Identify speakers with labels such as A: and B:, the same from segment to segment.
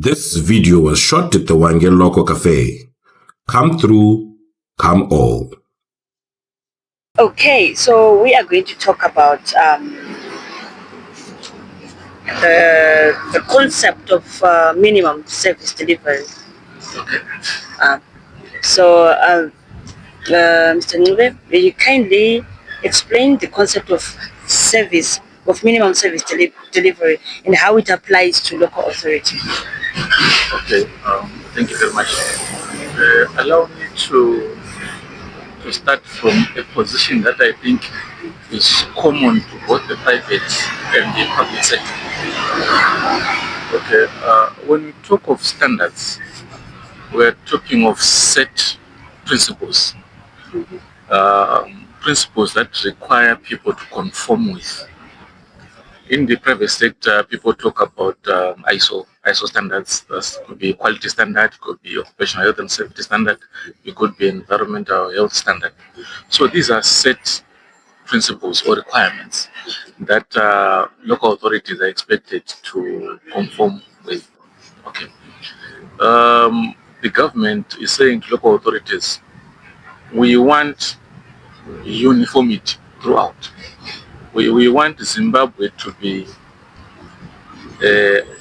A: This video was shot at the Hwange Local Cafe. Come through, come all.
B: Okay, so we are going to talk about the concept of minimum service delivery.
C: Okay.
B: Mr. Ncube, will you kindly explain the concept of minimum service delivery and how it applies to local authority?
C: Okay, thank you very much. Allow me to start from a position that I think is common to both the private and the public sector. Okay, when we talk of standards, we're talking of set principles, principles that require people to conform with. In the private sector, people talk about ISO standards. That could be quality standard, could be occupational health and safety standard, it could be environmental health standard. So these are set principles or requirements that local authorities are expected to conform with. Okay. The government is saying to local authorities, we want uniformity throughout. We want Zimbabwe to be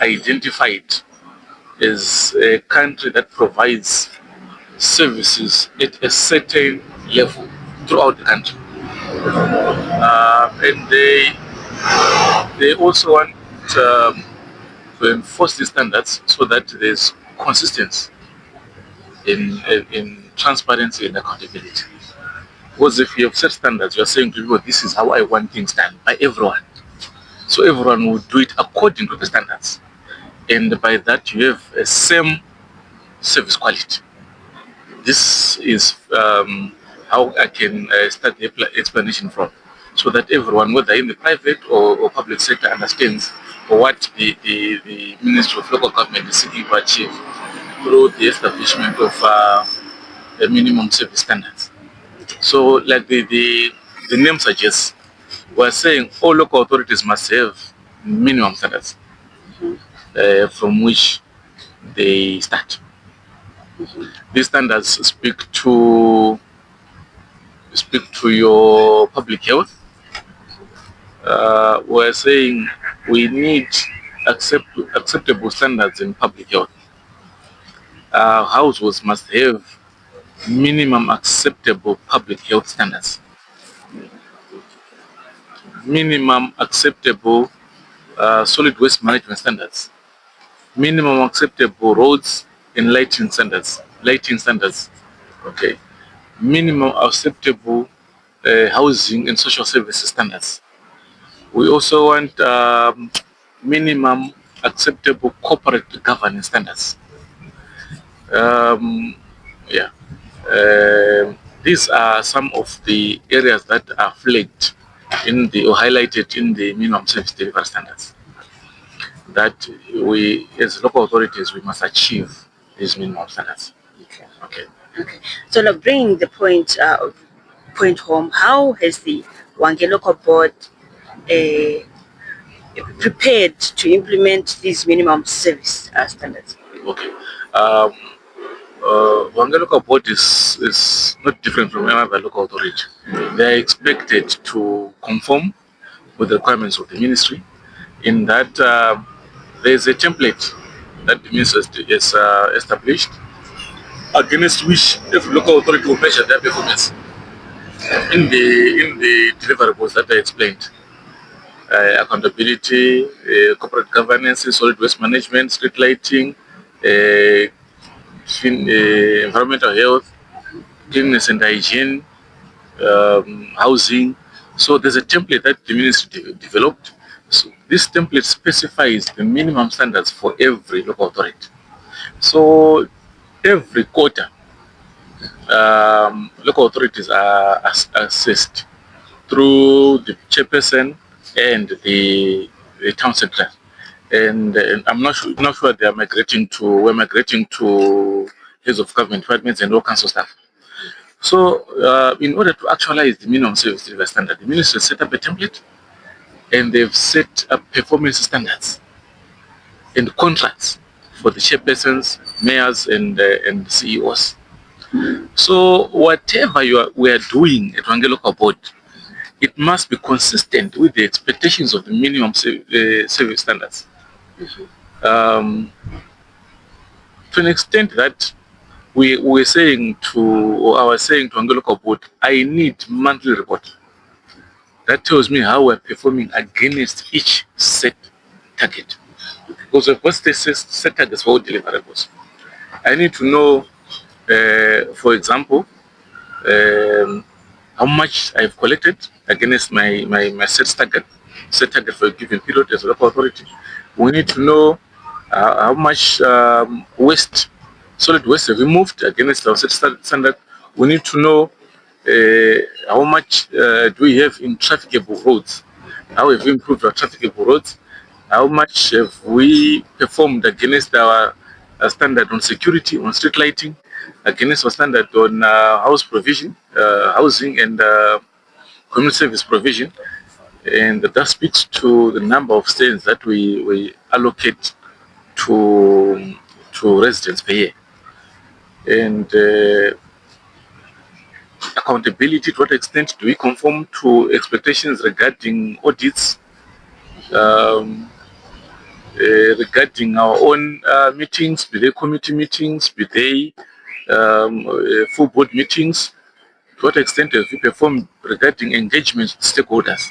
C: identified as a country that provides services at a certain level throughout the country. And they also want to enforce these standards so that there's consistency in transparency and accountability. Because if you have set standards, you are saying to people, this is how I want things done by everyone. So everyone will do it according to the standards. And by that, you have a same service quality. This is how I can start the explanation from, so that everyone, whether in the private or public sector, understands what the Ministry of Local Government is seeking to achieve through the establishment of the minimum service standards. So, like the name suggests, we're saying all local authorities must have minimum standards from which they start. These standards speak to your public health. We're saying we need acceptable standards in public health. Households must have minimum acceptable public health standards. Minimum acceptable solid waste management standards. Minimum acceptable roads and lighting standards. Okay. Minimum acceptable housing and social services standards. We also want minimum acceptable corporate governance standards. These are some of the areas that are flagged or highlighted in the minimum service delivery standards, that we, as local authorities, we must achieve these minimum standards. Okay.
B: So now bringing the point home, how has the Hwange Local Board prepared to implement these minimum service standards?
C: Okay. Hwange Local Board is not different from any other local authority. They are expected to conform with the requirements of the ministry, in that there is a template that the ministry has established, against which every local authority will measure their performance in the deliverables that I explained. Accountability, corporate governance, solid waste management, street lighting, environmental health, cleanliness and hygiene, housing. So there's a template that the ministry developed. So this template specifies the minimum standards for every local authority. So every quarter, local authorities are assessed through the chairperson and the town secretary. And I'm not sure we're migrating to heads of government departments and all kinds of stuff. So in order to actualize the minimum service delivery standard, the ministry set up a template, and they've set up performance standards and contracts for the chairpersons, mayors, and CEOs. So whatever we are doing at Hwange Local Board, it must be consistent with the expectations of the minimum service standards. To an extent that we were saying to, or I was saying to Hwange Local Board, I need monthly report. That tells me how we're performing against each set target. Because we've got set targets for all deliverables. I need to know, for example, how much I've collected against my set target for a given period as a local authority. We need to know how much solid waste have we moved against our set standard. We need to know how much do we have in trafficable roads? How have we improved our trafficable roads? How much have we performed against our standard on security, on street lighting, against our standard on house provision, housing and community service provision? And that speaks to the number of stands that we allocate to residents per year. And accountability, to what extent do we conform to expectations regarding audits, regarding our own meetings, be they committee meetings, be they full board meetings? To what extent have we performed regarding engagement with stakeholders?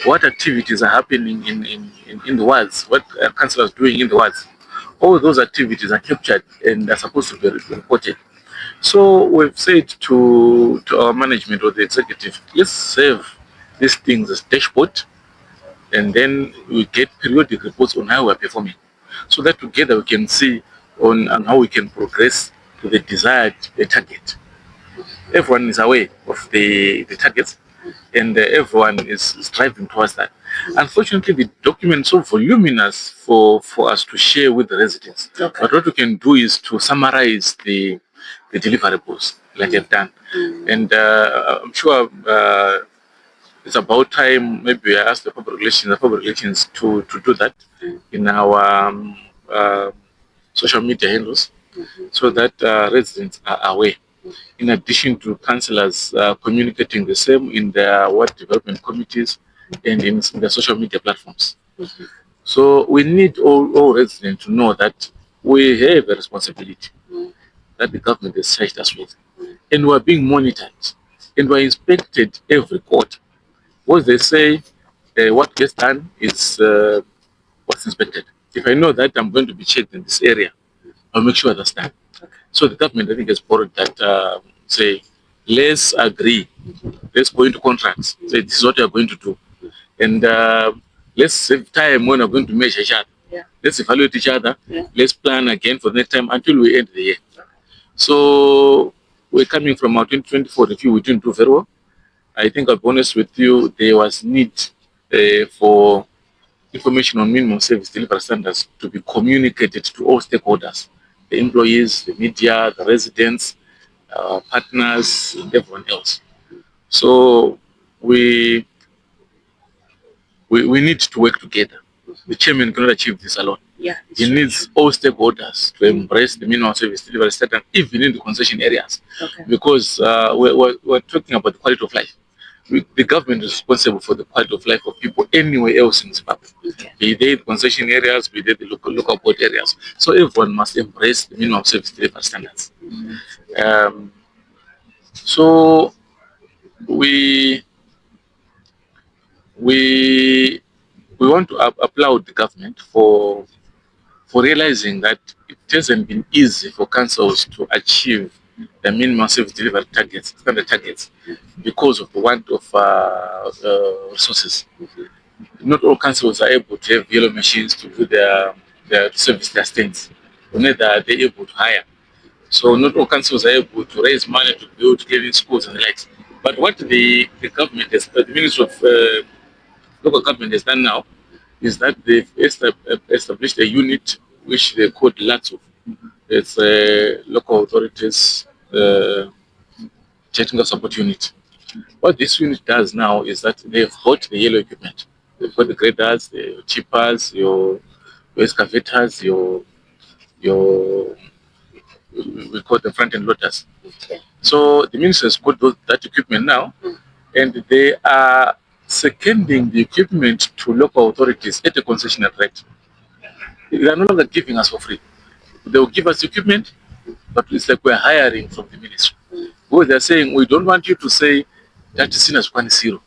C: What activities are happening in the wards? What councillors are doing in the wards? All those activities are captured and are supposed to be reported. So we've said to our management or the executive, let's save these things as dashboard, and then we get periodic reports on how we're performing, so that together we can see on how we can progress to the desired target. Everyone is aware of the targets, and everyone is striving towards that. Unfortunately, the document is so voluminous for us to share with the residents.
B: Okay.
C: But what we can do is to summarize the deliverables, like I've done. And I'm sure it's about time maybe I ask the public relations to do that in our social media handles, so that residents are aware. In addition to councillors communicating the same in their ward development committees and in the social media platforms. So we need all residents to know that we have a responsibility that the government has charged us with, and we are being monitored, and we are inspected every quarter. What they say, what gets done is what's inspected. If I know that I'm going to be checked in this area, I'll make sure that's done.
B: Okay.
C: So the government, I think, has borrowed that, say, let's agree, let's go into contracts, say this is what we are going to do, and let's save time when we're going to measure each other.
B: Yeah.
C: Let's evaluate each other.
B: Yeah. Let's
C: plan again for the next time until we end the year. So we're coming from our 2024 review, we didn't do very well. I think I'll be honest with you, there was need for information on minimum service delivery standards to be communicated to all stakeholders, the employees, the media, the residents, partners, and everyone else. So we need to work together. The chairman cannot achieve this alone.
B: Yeah,
C: he needs all stakeholders to embrace the minimum service delivery standard, even in the concession areas.
B: Okay.
C: Because we're talking about the quality of life. The government is responsible for the quality of life of people anywhere else in Zimbabwe.
B: Okay.
C: Be they the concession areas, be they the local board areas. So everyone must embrace the minimum service delivery standards. So we want to applaud the government for realizing that it hasn't been easy for councils to achieve the minimum service delivery targets, standard targets, because of the want of resources. Not all councils are able to have yellow machines to do their service their stands. Neither are they able to hire. So not all councils are able to raise money to build cleaning schools and the likes. But what the government has, the Ministry of Local Government has done now, is that they've established a unit which they call LATSO. It's a local authorities technical support unit. What this unit does now is that they've got the yellow equipment. They've got the graders, the chippers, your excavators, your we call them front end loaders.
B: Okay.
C: So the ministry has got that equipment now, and they are seconding the equipment to local authorities at a concessional rate. They are no longer giving us for free. They will give us equipment, but it's like we're hiring from the ministry. Well, they're saying, we don't want you to say that is seen as 1-0.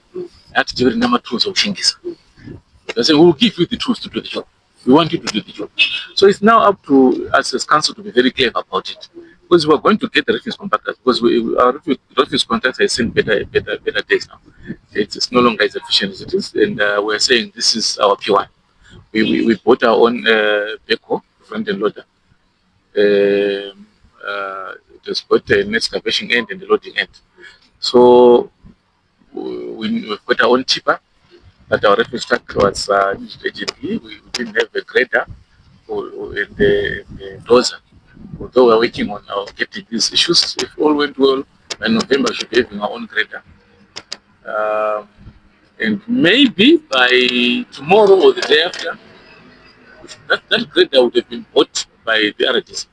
C: That's the number tools of Shingis. They're saying, we'll give you the tools to do the job. We want you to do the job. So it's now up to us as council to be very clear about it. Because we're going to get the refuse compactors, because our refuse contracts have seen better days now. It's no longer as efficient as it is, and we're saying this is our P1. We bought our own backhoe, front end loader. It has got an excavation end and the loading end. So we've got our own tipper, but our refuse truck was used urgently. We didn't have a grader and the dozer. Although we're working on getting these issues, if all went well, by November we should be having our own grader. And maybe by tomorrow or the day after, that grader would have been bought by the RDC.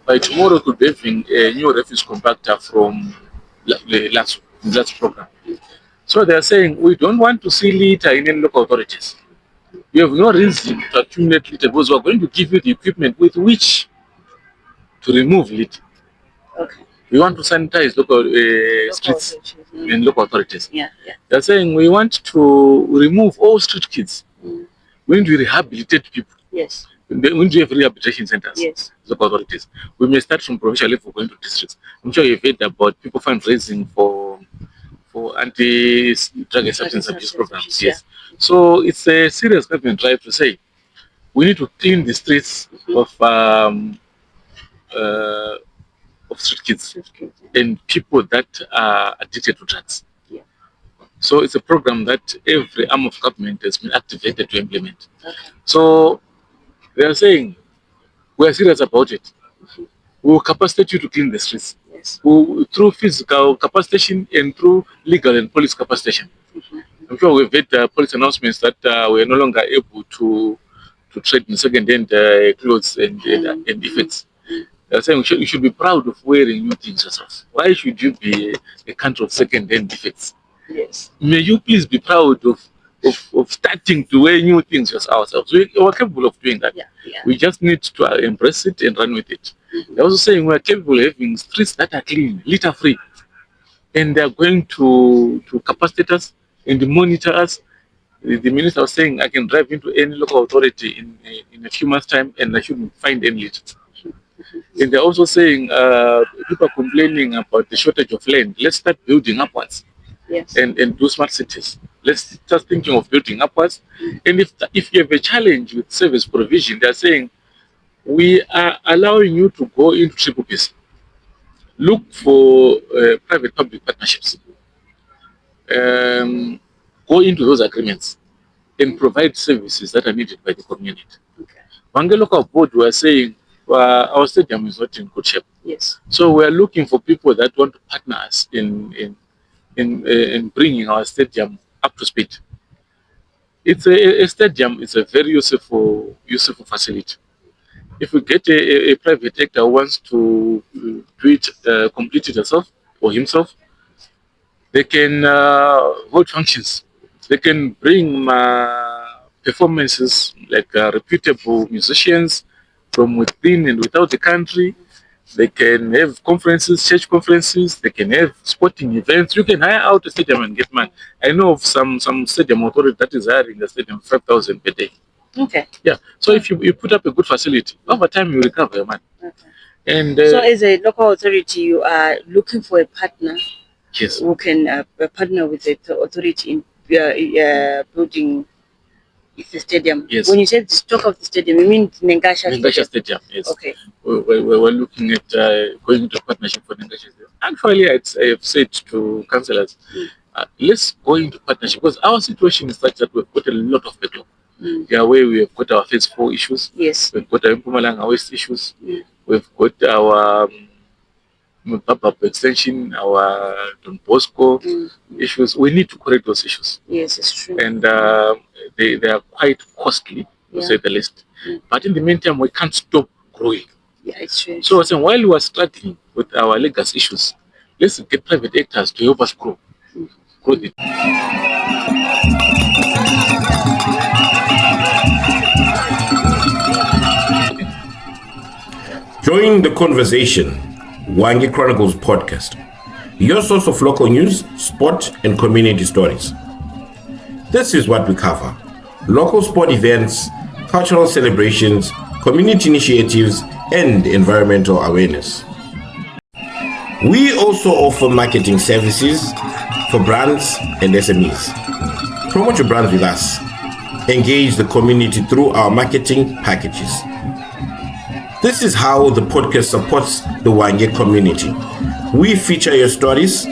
C: By tomorrow, we could be having a new refuse compactor from the last program. So they are saying, we don't want to see litter in any local authorities. You have no reason to accumulate litter, because we are going to give you the equipment with which to remove litter.
B: Okay.
C: We want to sanitize local streets in local authorities.
B: Yeah.
C: They are saying, we want to remove all street kids. We need to rehabilitate people.
B: Yes.
C: We need to have rehabilitation centers.
B: Yes.
C: Local authorities. We may start from provincial level going to districts. I'm sure you've heard about people fundraising for anti-drug and substance abuse programs. Yes. So it's a serious government drive to say we need to clean the streets of street kids and people that are addicted to drugs.
B: Yeah.
C: So it's a program that every arm of government has been activated to implement.
B: Okay.
C: So they are saying, we are serious about it. We will capacitate you to clean the streets.
B: Yes.
C: Through physical capacitation and through legal and police capacitation. I'm sure we've had police announcements that we are no longer able to trade in second-hand clothes and effects. They are saying you should be proud of wearing new things yourself. Why should you be a country of second-hand effects?
B: Yes.
C: May you please be proud of starting to wear new things ourselves. We are capable of doing that.
B: Yeah.
C: We just need to embrace it and run with it. They're also saying we are capable of having streets that are clean, litter free, and they are going to capacitate us and monitor us. The minister was saying I can drive into any local authority in a few months' time and I shouldn't find any litter. And they're also saying people are complaining about the shortage of land. Let's start building upwards.
B: Yes.
C: And do smart cities. Let's start thinking of building upwards. And if you have a challenge with service provision, they're saying we are allowing you to go into triple Ps. Look for private-public partnerships. Go into those agreements and provide services that are needed by the community.
B: Okay.
C: Hwange Local Board, we are saying our stadium is not in good shape.
B: Yes.
C: So we are looking for people that want to partner us in bringing our stadium up to speed. It's a stadium. It's a very useful facility. If we get a private actor who wants to do it, complete it herself or himself, they can hold functions. They can bring performances like reputable musicians from within and without the country. They can have conferences, church conferences. They can have sporting events. You can hire out a stadium and get money. I know of some stadium authority that is hiring a stadium 5,000 per day.
B: Okay.
C: Yeah. So if you put up a good facility, over time you recover your money. Okay. And
B: so as a local authority, you are looking for a partner.
C: Yes.
B: Who can partner with the authority in building the stadium.
C: Yes.
B: When you said the stock of the stadium, you mean
C: Nengasha Stadium? Yes.
B: Okay.
C: We're looking at going into partnership for Nengasha Stadium. Actually, I have said to councillors, let's go into partnership because our situation is such that we've got a lot of backlog. Yeah, where we have got our phase 4 issues.
B: Yes.
C: We've got our Mpumalanga West issues. We've got our Pop-up extension, our Don Bosco issues. We need to correct those issues.
B: Yes, it's true.
C: And they are quite costly, to say the least. But in the meantime, we can't stop growing.
B: Yeah, it's true.
C: So I was saying, while we are struggling with our legacy issues, let's get private actors to help us grow. Grow the
A: Join the conversation, Hwange Chronicles podcast, your source of local news, sport, and community stories. This is what we cover: local sport events, cultural celebrations, community initiatives, and environmental awareness. We also offer marketing services for brands and SMEs. Promote your brands with us. Engage the community through our marketing packages. This is how the podcast supports the Hwange community. We feature your stories.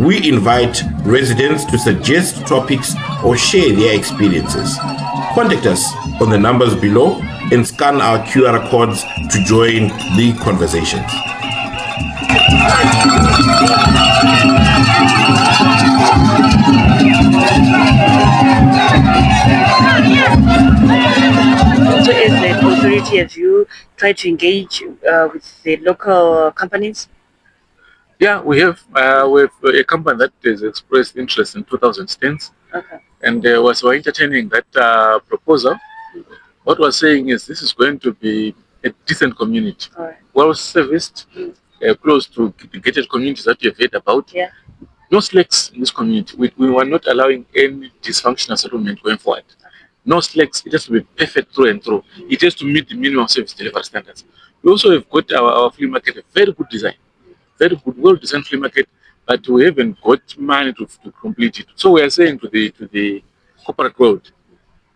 A: We invite residents to suggest topics or share their experiences. Contact us on the numbers below and scan our QR codes to join the conversations.
B: So as the authority, have you tried to engage with the local companies?
C: Yeah, we have a company that has expressed interest in 2000 stands,
B: Okay.
C: and we're entertaining that proposal. What we're saying is this is going to be a decent community,
B: All right.
C: well serviced, close to the gated communities that you've heard about.
B: Yeah.
C: No slacks in this community. We were not allowing any dysfunctional settlement going forward. No slacks. It has to be perfect through and through. It has to meet the minimum service delivery standards. We also have got our flea market, a very good design, very good, well-designed flea market, but we haven't got money to complete it. So we are saying to the corporate world,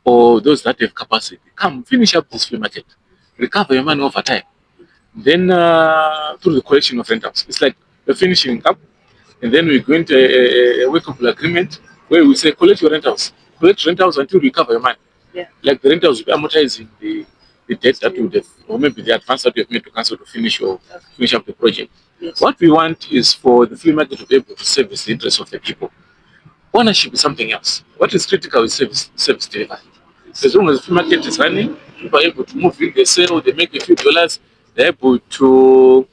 C: or those that have capacity, come finish up this flea market, recover your money over time. Then through the collection of rentals, it's like we're finishing up, and then we go into a workable agreement where we say collect your rentals until you recover your money.
B: Yeah.
C: Like the rentals will be amortizing the debt that you would have, or maybe the advance that you have made to council to finish up the project.
B: Yes.
C: What we want is for the flea market to be able to service the interests of the people. Ownership is something else. What is critical is service delivery. As long as the flea market is running, people are able to move in, they sell, they make a few dollars, they're able to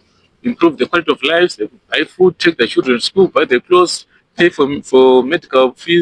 C: improve the quality of life, they buy food, take their children to school, buy their clothes, pay for medical fees.